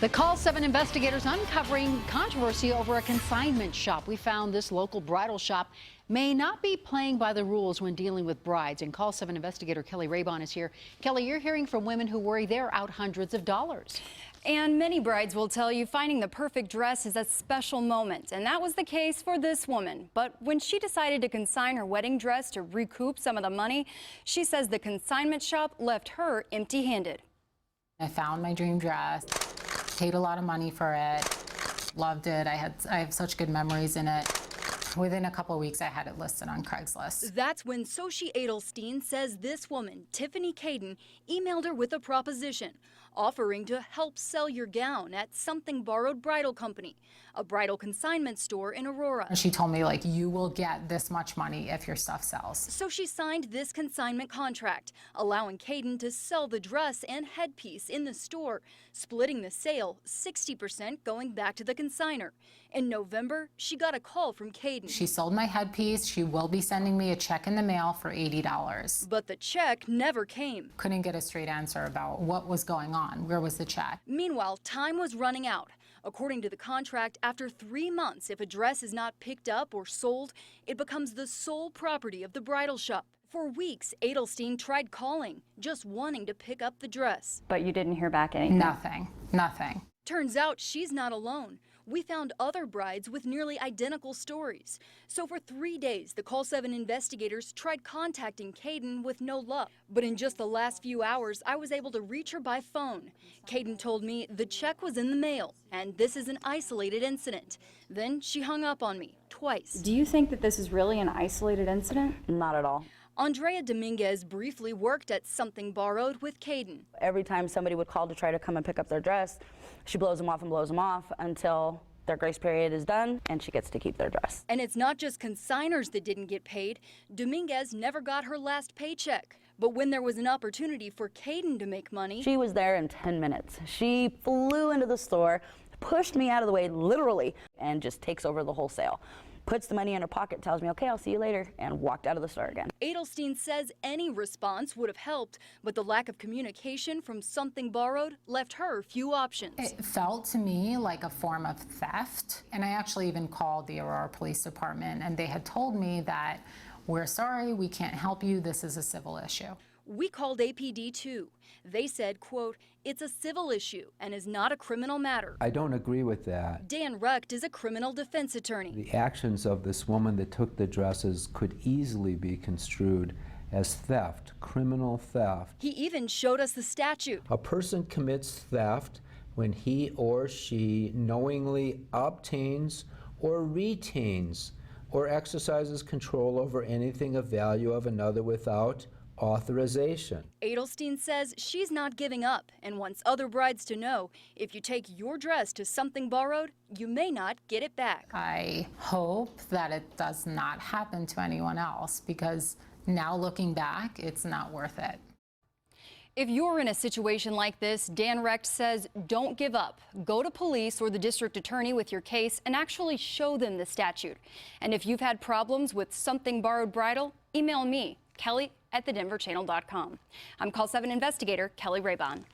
The Call 7 investigators uncovering controversy over a consignment shop. We found this local bridal shop may not be playing by the rules when dealing with brides. And Call 7 investigator Kelly Raybon is here. Kelly, you're hearing from women who worry they're out hundreds of dollars. And many brides will tell you finding the perfect dress is a special moment. And that was the case for this woman. But when she decided to consign her wedding dress to recoup some of the money, she says the consignment shop left her empty-handed. I found my dream dress, paid a lot of money for it, loved it. I have such good memories in it. Within a couple of weeks, I had it listed on Craigslist. That's when Soshy Adelstein says this woman, Tiffany Kayden, emailed her with a proposition, offering to help sell your gown at Something Borrowed Bridal Company, a bridal consignment store in Aurora. She told me, like, you will get this much money if your stuff sells. So she signed this consignment contract, allowing Kayden to sell the dress and headpiece in the store, splitting the sale, 60% going back to the consignor. In November, she got a call from Kayden. She sold my headpiece. She will be sending me a check in the mail for $80. But the check never came. Couldn't get a straight answer about what was going on. Where was the check? Meanwhile, time was running out. According to the contract, after 3 months, if a dress is not picked up or sold, it becomes the sole property of the bridal shop. For weeks, Adelstein tried calling, just wanting to pick up the dress. But you didn't hear back anything? Nothing. Turns out she's not alone. We found other brides with nearly identical stories. So for 3 days, the Call 7 investigators tried contacting Kayden with no luck. But in just the last few hours, I was able to reach her by phone. Kayden told me the check was in the mail, and this is an isolated incident. Then she hung up on me twice. Do you think that this is really an isolated incident? Not at all. Andrea Dominguez briefly worked at Something Borrowed with Kayden. Every time somebody would call to try to come and pick up their dress, she blows them off until their grace period is done and she gets to keep their dress. And it's not just consigners that didn't get paid. Dominguez never got her last paycheck. But when there was an opportunity for Kayden to make money, she was there in 10 minutes. She flew into the store, pushed me out of the way, literally, and just takes over the whole sale. Puts the money in her pocket, tells me, okay, I'll see you later, and walked out of the store again. Adelstein says any response would have helped, but the lack of communication from Something Borrowed left her few options. It felt to me like a form of theft, and I actually even called the AURORA Police Department, and they had told me that we're sorry, we can't help you, this is a civil issue. We called APD too. They said, quote, it's a civil issue and is not a criminal matter. I don't agree with that. Dan Recht is a criminal defense attorney. The actions of this woman that took the dresses could easily be construed as theft, criminal theft. He even showed us the statute. A person commits theft when he or she knowingly obtains or retains or exercises control over anything of value of another without authorization. Adelstein says she's not giving up and wants other brides to know if you take your dress to Something Borrowed, you may not get it back. I hope that it does not happen to anyone else, because now looking back, it's not worth it. If you're in a situation like this, Dan Recht says don't give up. Go to police or the district attorney with your case and actually show them the statute. And if you've had problems with Something Borrowed Bridal, email me, Kelly@thedenverchannel.com. I'm Call 7 investigator Kelly Raybon.